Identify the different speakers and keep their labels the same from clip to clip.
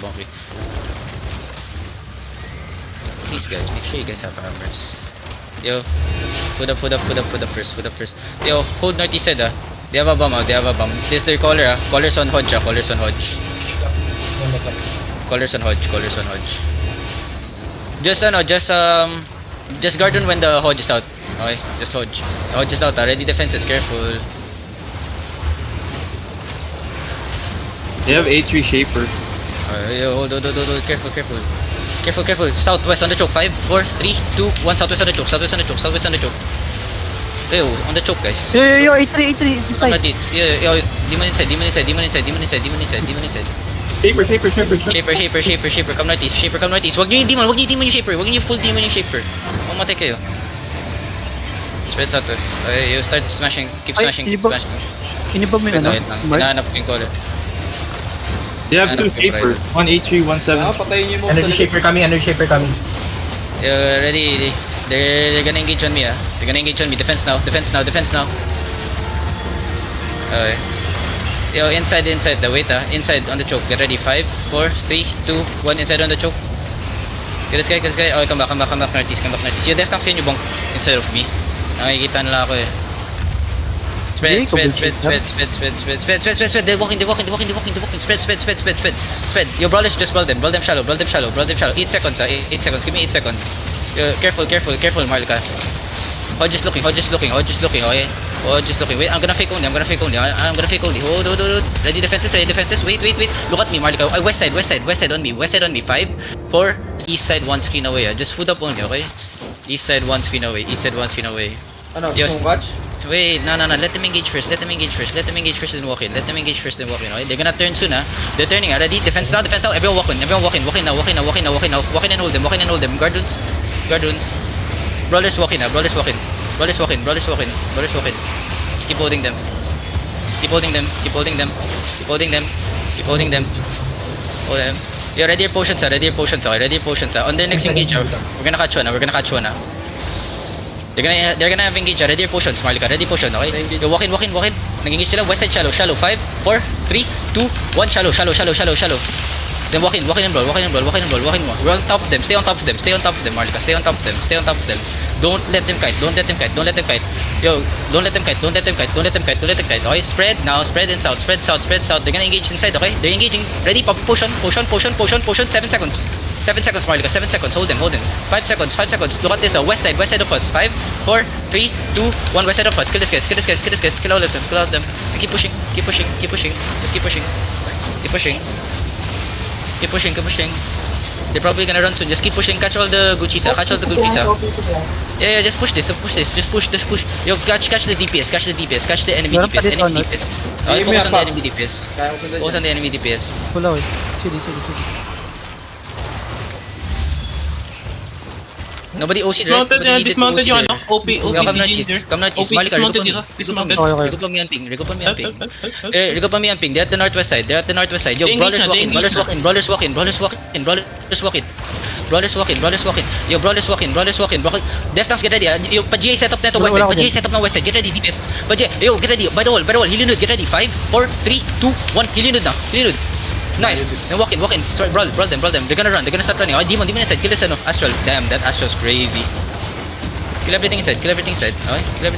Speaker 1: bonky. Please guys, make sure you guys have armors. Yo, put up first. Yo, hold northeast side They have a bomb they have a bomb. This is their caller Callers on Hodge Callers on Hodge. Just garden when the Hodge is out. Okay, just Hodge. Hodge is out ready defenses, careful.
Speaker 2: They have A3 Shaper.
Speaker 1: Yo, careful. Southwest on the choke. 5, 4, 3, 2, 1. Southwest on the choke. Yo, on the choke, guys.
Speaker 3: Yo, A3, inside.
Speaker 1: Yo, demon inside. Shaper, come northeast. Wag niyo yung demon yung Shaper. Wag niyo yung full demon yung Shaper. Mamatay kayo. Spread southwest. You start smashing, keep smashing.
Speaker 3: Inibag mo yung
Speaker 1: Wait lang, hinahanap ko yung caller.
Speaker 2: They have 2 Shaper. 1 A3, 1 7.
Speaker 4: Patayin niyo mo.
Speaker 5: Energy shaper coming.
Speaker 1: Ready. They're gonna engage on me. They're gonna engage on me. Defense now. Okay. Yo, inside. Wait inside on the choke. Get ready. 5, 4, 3, 2, 1. Inside on the choke. Get this guy. Okay, come back northeast. Yung death tanks yun yung bonk instead of me. Nakikita nila ako eh. Spread. They're walking. Spread. Yo, brawlers, just brawl them shallow. 8 seconds. 8 seconds. Give me 8 seconds. Yo, careful, Marlika. Hodge is looking, okay? Hodge is looking. Wait, I'm gonna fake only. Hold. Ready defenses. Wait. Look at me, Marlika. West side on me. 5, 4, east side 1 screen away. Just food up only, okay? East side 1 screen away.
Speaker 4: Ano,
Speaker 1: Yes.
Speaker 4: watch?
Speaker 1: Wait, no. Let them engage first and walk in. Okay? They're gonna turn soon, They're turning, Ready? Defense now. Everyone walk in now. Walk in and hold them. Guardians. Brawlers walk in. Just keep holding them. Hold them. Yeah, ready your potions, Ready your potions. On their next engage, we're gonna catch one, They're gonna have engage, ready your potions, Marlika, ready potion, okay? Yo, walk in. Nag-engage sila, west side shallow. 5, 4, 3, 2, 1, shallow. Then walk in and brawl. We're on top of them, stay on top of them, Marlika, stay on top of them. Don't let them kite. Yo, don't let them kite. Okay, spread in south. They're gonna engage inside, okay? They're engaging. Ready, pop potion. 7 seconds. 7 seconds, Marlika. 7 seconds. Hold them. 5 seconds. Look at this. West side of us. 5, 4, 3, 2, 1. West side of us. Kill this guys. Kill all of them. And keep pushing. Just keep pushing. They're probably gonna run soon. Just keep pushing. Catch all the Gucci's. Yeah, just push this. Just push. Yo, catch the DPS. Catch the enemy DPS. Focus on the enemy DPS.
Speaker 3: Pula, eh. Sige.
Speaker 1: Nobody OC
Speaker 5: Dismounted yung ano, OP Ginger.
Speaker 1: Come northeast.
Speaker 5: OP dismounted dito. Dismounted.
Speaker 1: Rico pa mi ang ping. They're at the northwest side. Yo, brawlers walk in. Yo, brawlers walk in. Death tanks, get ready. Yo, pa-GA setup na to west side. Get ready, DPS. Yo, get ready. By the wall. Hilunod, get ready. 5, 4, 3, 2, 1. Hilunod na. Nice. Then walk in. Brawl them. They're gonna run. They're gonna start running. Oh, demon inside. Kill this Astral. Damn, that Astral's crazy. Kill everything inside. Okay, kill everything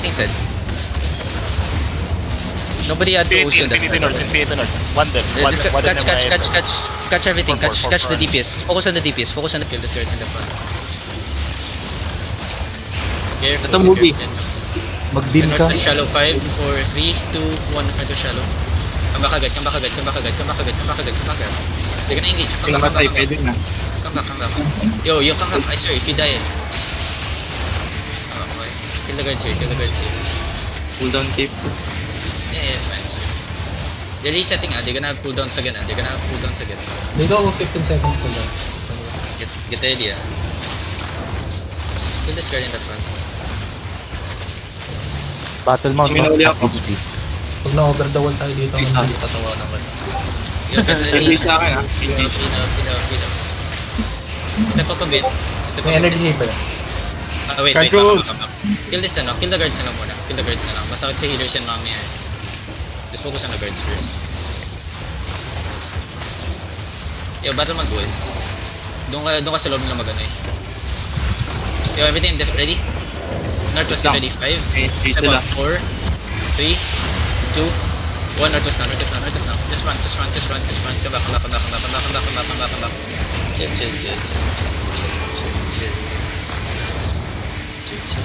Speaker 1: inside. Nobody had to OC on that.
Speaker 6: Infinity North. One them.
Speaker 1: Catch everything.
Speaker 6: Four,
Speaker 1: Catch the
Speaker 6: four.
Speaker 1: DPS. Focus on the DPS. Kill the skirts in the front. Careful.
Speaker 2: Ito movie.
Speaker 3: Mag-beam ka.
Speaker 1: Shallow 5, 4, 3, 2, 1. Northwest shallow. Come back agad. They're gonna engage. Come back.
Speaker 2: Pwede na.
Speaker 1: Come back. Yo, come back. I swear, if you die. Okay. Kill the guards here.
Speaker 2: Pull down tape.
Speaker 1: Yeah, it's fine. They're resetting, They're gonna have cooldowns again,
Speaker 5: Dito ako 15 seconds ko lang.
Speaker 1: Get ready, Kill this guard in the front.
Speaker 3: Battle mount.
Speaker 2: Minuli ako.
Speaker 5: Pag na-over the wall tayo dito,
Speaker 2: Isa.
Speaker 5: hindi tatawa naman.
Speaker 1: Yo, get ready.
Speaker 2: Hindi sa akin,
Speaker 1: Pin up. Step up a bit.
Speaker 5: May energy shaper.
Speaker 1: Wait,
Speaker 2: Control.
Speaker 1: come back. Kill this na, Kill the guards na muna. Masakit sa healers yan mamaya. Just focus on the guards first. Yo, battle mag-goal. Doon ka sa loob nila mag-ano eh. Yo, everything ready? Northwest
Speaker 2: Down.
Speaker 1: ready? 5,
Speaker 2: Okay,
Speaker 1: step
Speaker 2: sila.
Speaker 1: up, 4, 3, 2, 1, Northwest now. Just run. Come back. Chill.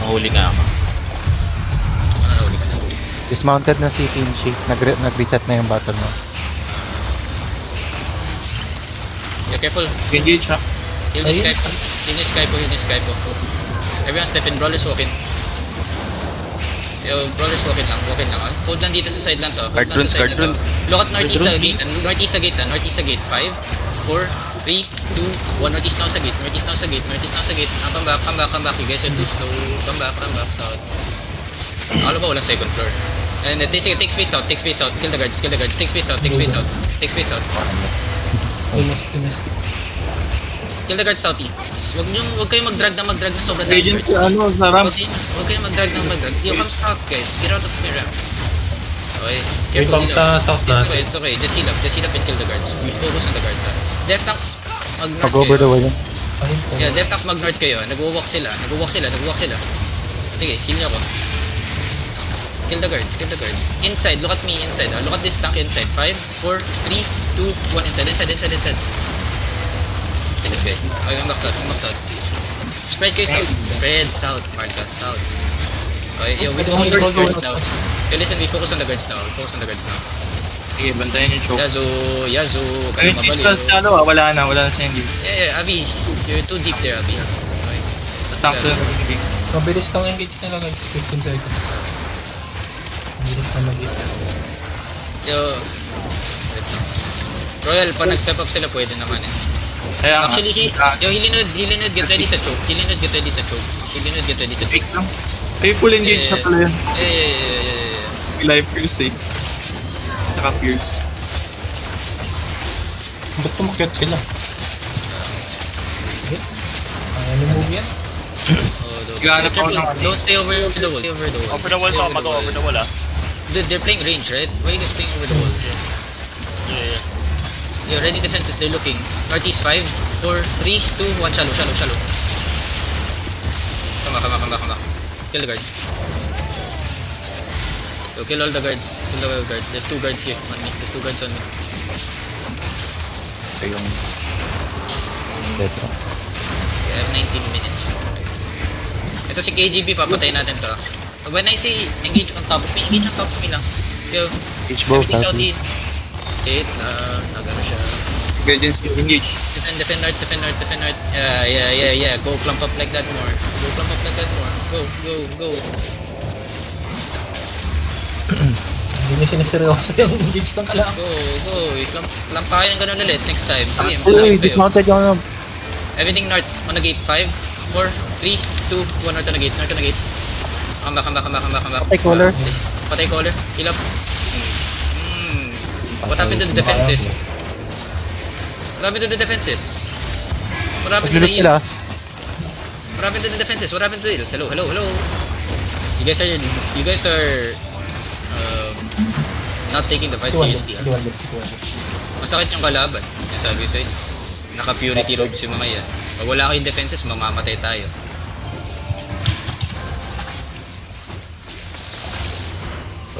Speaker 2: Mahuli nga ako.
Speaker 1: Ano, huli ka na.
Speaker 3: Dismounted na si Kinshi. Nag-reset na yung battle mo.
Speaker 1: Yo, careful.
Speaker 2: Engage ha.
Speaker 1: Heal the sky po. Everyone step in, brawlers walk in. Yo, brawlers walk in lang. Hold lang dito sa side lang to.
Speaker 2: Guard runes.
Speaker 1: Look at northeast sa
Speaker 2: Guard
Speaker 1: gate.
Speaker 2: runes.
Speaker 1: Northeast sa gate. 5, 4, 3, 2, 1. Northeast now sa gate. Come back. You guys are too slow. Come back. South. Alam ba walang second floor? And then take space out. Kill the guards. Take space out.
Speaker 5: Tinis.
Speaker 1: Kill the guards southeast. Wag kayong mag-drag na sobrang dami
Speaker 2: Agent
Speaker 1: guards.
Speaker 2: sa ano, sa ramp.
Speaker 1: Huwag kayong mag-drag. Yo, come south guys. Get out of my ramp. Okay.
Speaker 5: May
Speaker 1: Careful,
Speaker 5: pump
Speaker 1: heal
Speaker 5: sa
Speaker 1: up.
Speaker 5: south na.
Speaker 1: It's okay. Just heal up and kill the guards. We focus on the guards. Death tanks, mag-north
Speaker 3: Mag-over the
Speaker 1: kayo.
Speaker 3: wall yun.
Speaker 5: Kahit
Speaker 1: Yeah, death tanks mag-north kayo. Nag-walk sila. Sige, heal niyo ako. Kill the guards. Inside, look at me inside. Look at this tank inside. 5, 4, 3, 2, 1. Inside. Take this guy. Okay, come back south. Spread kayo south. Spread south, Marka, south. Okay, yo, we focus on the guards now. Okay, listen, we focus on the guards now.
Speaker 2: Sige, bantayan yung choke.
Speaker 1: Yazu,
Speaker 2: Ayun,
Speaker 1: kalma
Speaker 2: dito sa ano, wala na siya hindi.
Speaker 1: Yeah, Abby, you're too deep there, Abby. Okay.
Speaker 2: Attack sa hindi.
Speaker 5: mabilis tong engage nila guys. 15 seconds. Mabilis na mag-hit.
Speaker 1: Yo, wait lang. Royal, pa nag-step up sila, pwede naman eh.
Speaker 2: Kaya nga.
Speaker 1: Actually, Hilinod, get ready sa choke.
Speaker 2: Fake lang. Ay, full engage na pala yan.
Speaker 1: Yeah.
Speaker 2: Live Pierce eh. Saka Pierce.
Speaker 5: Ba't tumakyat sila? Ayaw ni move yan?
Speaker 2: Gahanap ako ng ano.
Speaker 1: Don't stay over the wall.
Speaker 4: Over the wall
Speaker 1: Stay
Speaker 4: to, mag-go over the wall ah.
Speaker 1: Dude, they're playing range, right? Why are you guys playing over the wall?
Speaker 4: Yeah.
Speaker 1: Yo, ready defenses, they're looking. Northeast 5, 4, 3, 2, 1, shallow. Come back. Kill the guard. Yo, kill all the guards. There's 2 guards here on me.
Speaker 3: Ito yung... Dito.
Speaker 1: I have 19 minutes. Ito si KGB, papatayin natin to. When I say engage on top of me lang. Yo,
Speaker 3: Each both,
Speaker 1: everything
Speaker 3: ha?
Speaker 1: southeast. Sit, nagano siya.
Speaker 2: Guardians engage.
Speaker 1: Defend north. Yeah. Go clump up like that more. Go.
Speaker 5: Hindi niya siniseryoso yung engage ng kalaban.
Speaker 1: Go. Clump pa kayo ng ganun ulit next time. Sige,
Speaker 3: Uy,
Speaker 1: malayo kayo.
Speaker 3: dismounted yung ano.
Speaker 1: Everything north on the gate. 5, 4, 3, 2, 1 north on the gate. Come back. Patay caller. Heal up. What happened to the defenses? What happened to the defenses? What happened to the
Speaker 3: Naglulot sila.
Speaker 1: heals? What happened to the defenses? What happened to the heals? Hello. You guys are not taking the fight seriously. Ah. Masakit yung kalaban. Sinasabi ko sa'yo. Naka-purity robes yung mga yan. Pag wala kayong defenses, mamamatay tayo.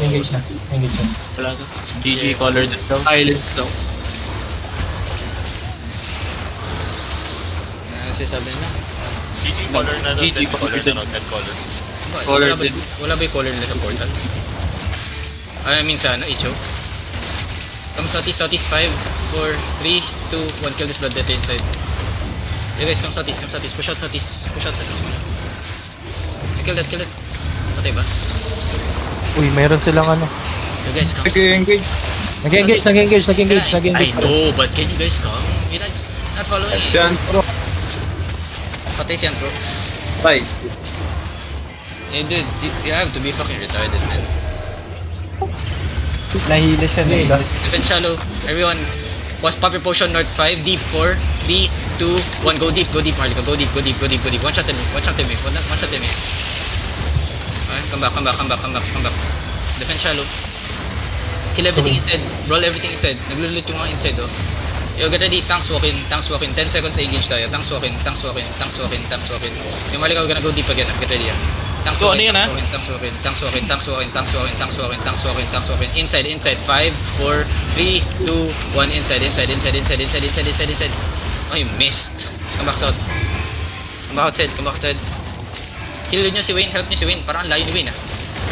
Speaker 5: Engage na.
Speaker 2: Wala to. GG color daw. Silence daw.
Speaker 1: Ano sinasabi na?
Speaker 4: GG color na
Speaker 2: GG
Speaker 4: dead color
Speaker 2: color.
Speaker 4: na dead color.
Speaker 2: Color
Speaker 1: Wala ba yung color nila sa portal? I mean sa ano, Icho? Come southeast 5, 4, 3, 2, 1, kill this blood death inside. You guys, come southeast, push out southeast muna. Kill that. Patay ba?
Speaker 3: Uy, meron silang ano.
Speaker 1: You guys, come.
Speaker 2: Engage.
Speaker 3: Nag-engage.
Speaker 1: I know, but can you guys come? You're not following.
Speaker 2: Siyan.
Speaker 1: Patay siyan, bro.
Speaker 2: Bye.
Speaker 1: Hey, dude, you have to be fucking retarded, man.
Speaker 3: Nahila siya na
Speaker 1: Defend shallow. Everyone, pop your potion north 5, deep 4, 3, 2, 1, go deep, Marlica, go deep. One shot at me. Alright, come back. Defend shallow. Kill everything inside, brawl everything inside. Naglulot yung mga inside, oh. Yo, get ready, tanks walk in, 10 seconds sa engage tayo, tanks walk in. Yung Malikaw gonna go deep again, get ready ah. Tanks
Speaker 4: So,
Speaker 1: walk
Speaker 4: ano
Speaker 1: in,
Speaker 4: yan, ah?
Speaker 1: tanks walk in, inside, 5, 4, 3, 2, 1, inside. Oh, you missed. Come back outside. Kill nyo si Wayne, help nyo si Wayne, parang ang layo ni Wayne ah.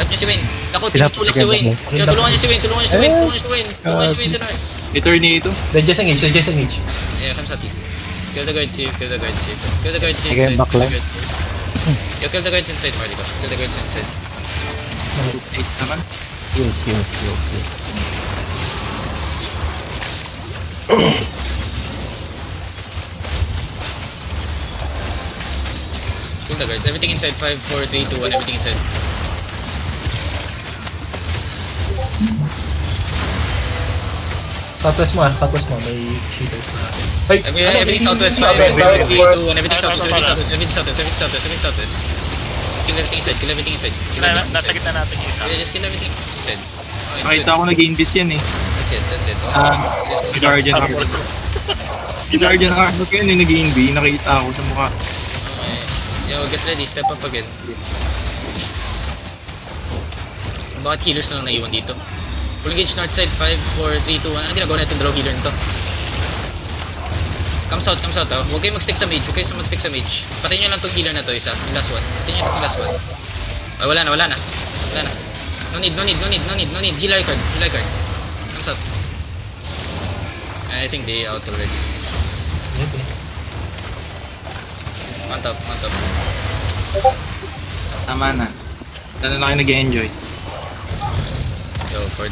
Speaker 1: Help nyo si Wayne. Ako, tinutulak si Wayne. Yo, tulungan nyo si Wayne, tulungan nyo si Wayne, sir.
Speaker 2: Return nito.
Speaker 5: They just engage.
Speaker 1: Yeah, come southeast. Kill the guards here. Kill the guards
Speaker 3: Again,
Speaker 1: inside.
Speaker 3: backline.
Speaker 1: Yo, kill the guards inside, Marlico. Kill the guards inside.
Speaker 2: 8 naman.
Speaker 3: Heal.
Speaker 1: Kill the guards. Everything inside. 5, 4, 3, 2, 1. Everything inside.
Speaker 5: Southwest mo, may cheaters. Ay,
Speaker 1: Everything southwest. 5, 4, 3, 2, 1. Everything southwest. Kill everything inside.
Speaker 4: Nasa gitna natin yung isa.
Speaker 1: Yeah, just kill everything inside. Okay,
Speaker 2: Nakita ko nag-gain this yan eh.
Speaker 1: That's it.
Speaker 2: Si Guardian Armor. Si Guardian Armor ko yun yung nag-gain B. Nakita ako sa mukha.
Speaker 1: Okay. Yo, get ready. Step up again. Bakit healers na lang naiwan dito? Full engage north side. 5, 4, 3, 2, 1. Ano ginagawa natin draw healer nito? Comes out oh. Huwag kayo mag-stick sa mage. Patayin nyo lang tong healer na to, isa. Yung last one. Patayin nyo lang tong last one. Ay, wala na. No need. Heal card. Comes out. I think they out already. Mount up.
Speaker 2: Tama na. Sana na kayo nag-enjoy.
Speaker 1: Yo, for